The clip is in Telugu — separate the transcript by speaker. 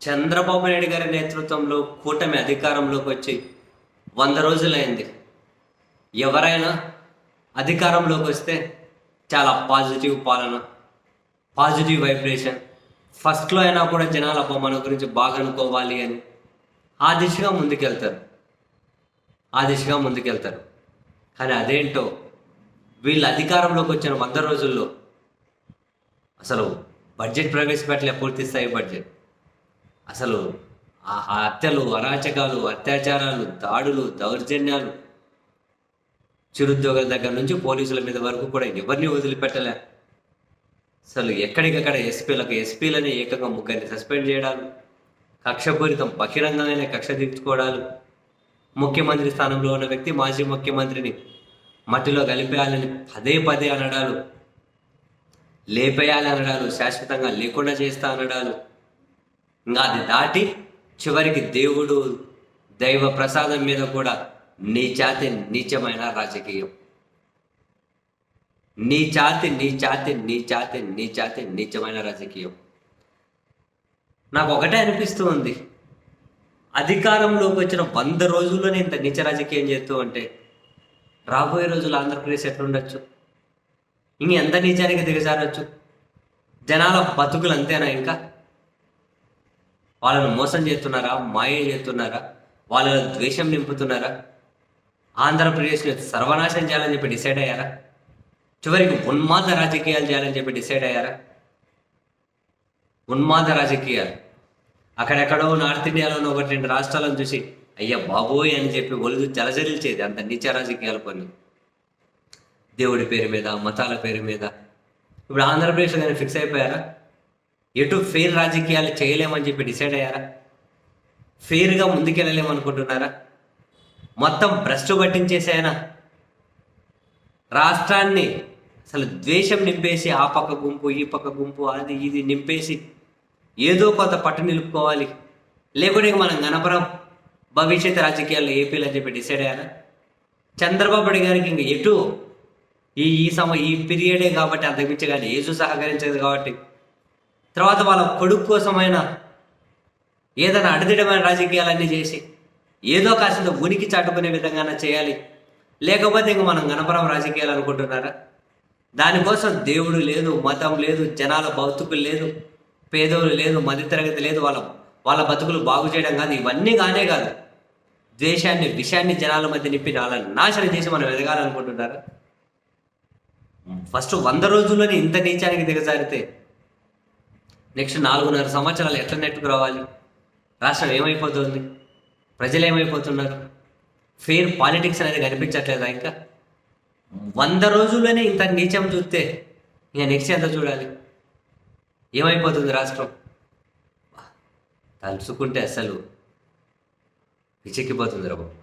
Speaker 1: చంద్రబాబు నాయుడు గారి నేతృత్వంలో కూటమి అధికారంలోకి వచ్చి 100 రోజులైంది. ఎవరైనా అధికారంలోకి వస్తే చాలా పాజిటివ్ పాలన, పాజిటివ్ వైబ్రేషన్. ఫస్ట్లో అయినా కూడా జనాల మన గురించి బాగా అనుకోవాలి అని ఆ దిశగా ముందుకెళ్తారు. కానీ అదేంటో వీళ్ళు అధికారంలోకి వచ్చిన 100 రోజుల్లో అసలు బడ్జెట్ ప్రవేశపెట్టలే, పూర్తి స్థాయి బడ్జెట్. అసలు ఆ హత్యలు, అరాచకాలు, అత్యాచారాలు, దాడులు, దౌర్జన్యాలు, చిరుద్యోగుల దగ్గర నుంచి పోలీసుల మీద వరకు కూడా ఎవరిని వదిలిపెట్టలే. అసలు ఎక్కడికక్కడ ఎస్పీలని ఏకంగా 3 సస్పెండ్ చేయడాలు, కక్షపూరితం బహిరంగమైన కక్ష తీర్చుకోవడాలు, ముఖ్యమంత్రి స్థానంలో ఉన్న వ్యక్తి మాజీ ముఖ్యమంత్రిని మట్టిలో కలిపేయాలని పదే అనడాలు, లేపేయాలి అనడాలు, శాశ్వతంగా లేకుండా చేస్తా అనడాలు, ఇంకా అది దాటి చివరికి దేవుడు, దైవ ప్రసాదం మీద కూడా నీచమైన రాజకీయం, నీచమైన రాజకీయం. నాకు ఒకటే అనిపిస్తూ ఉంది, అధికారంలోకి వచ్చిన 100 రోజుల్లోనే ఇంత నీచ రాజకీయం చేస్తూ ఉంటే రాబోయే రోజులు ఆంధ్రప్రదేశ్ ఎట్లుండొచ్చు? ఎంత నీచానికి దిగజారొచ్చు? జనాల బతుకులు అంతేనా? ఇంకా వాళ్ళను మోసం చేస్తున్నారా, మాయ చేస్తున్నారా, వాళ్ళ ద్వేషం నింపుతున్నారా, ఆంధ్రప్రదేశ్ని సర్వనాశనం చేయాలని చెప్పి డిసైడ్ అయ్యారా? చివరికి ఉన్మాద రాజకీయాలు చేయాలని చెప్పి డిసైడ్ అయ్యారా? ఉన్మాద రాజకీయాలు అక్కడెక్కడో నార్త్ ఇండియాలోని 1-2 రాష్ట్రాలను చూసి అయ్యా బాబోయ్ అని చెప్పి ఒళ్ళు జలజరించేది. అంత నీచ రాజకీయాలు కొన్ని, దేవుడి పేరు మీద, మతాల పేరు మీద. ఇప్పుడు ఆంధ్రప్రదేశ్లో కానీ ఫిక్స్ అయిపోయారా? ఎటు ఫెయిర్ రాజకీయాలు చేయలేమని చెప్పి డిసైడ్ అయ్యారా? ఫెయిర్గా ముందుకెళ్ళలేమనుకుంటున్నారా? మొత్తం భ్రష్టు పట్టించేసాయనా రాష్ట్రాన్ని? అసలు ద్వేషం నింపేసి ఆ పక్క గుంపు, ఈ పక్క గుంపు, అది ఇది నింపేసి ఏదో కొంత పట్టు నిలుపుకోవాలి, లేకుంటే మనం గణపరం భవిష్యత్ రాజకీయాల్లో ఏపీలు అని చెప్పి డిసైడ్ అయ్యారా? చంద్రబాబు నాయుడు గారికి ఇంక ఎటు ఈ పీరియడే కాబట్టి అంతకుమించి కానీ ఏజు సహకరించదు కాబట్టి తర్వాత వాళ్ళ కొడుకు కోసమైనా ఏదైనా అడదిడమైన రాజకీయాలన్నీ చేసి ఏదో కాసింత ఉనికి చాటుకునే విధంగానే చేయాలి. లేకపోతే ఇంక మనం గణపరం రాజకీయాలు అనుకుంటున్నారా? దానికోసం దేవుడు లేదు, మతం లేదు, జనాల బతుకులు లేదు, పేదోళ్ళు లేదు, మధ్యతరగతి లేదు, వాళ్ళ బతుకులు బాగు చేయడం కాదు, ఇవన్నీ కానే కాదు. ద్వేషాన్ని, విషయాన్ని జనాల మధ్య నింపి వాళ్ళని నాశనం చేసి మనం ఎదగాలనుకుంటున్నారా? ఫస్ట్ 100 రోజుల్లోనే ఇంత నీచానికి దిగజారితే నెక్స్ట్ 4.5 సంవత్సరాలు ఎట్లా నెట్టుకు రావాలి? రాష్ట్రం ఏమైపోతుంది? ప్రజలు ఏమైపోతున్నారు? ఫెయిర్ పాలిటిక్స్ అనేది కనిపించట్లేదా? ఇంకా 100 రోజుల్లోనే ఇంత నీచం చూస్తే ఇంకా నెక్స్ట్ ఎంత చూడాలి? ఏమైపోతుంది రాష్ట్రం? తలుచుకుంటే అసలు పిచ్చెక్కిపోతుంది రా బాబు.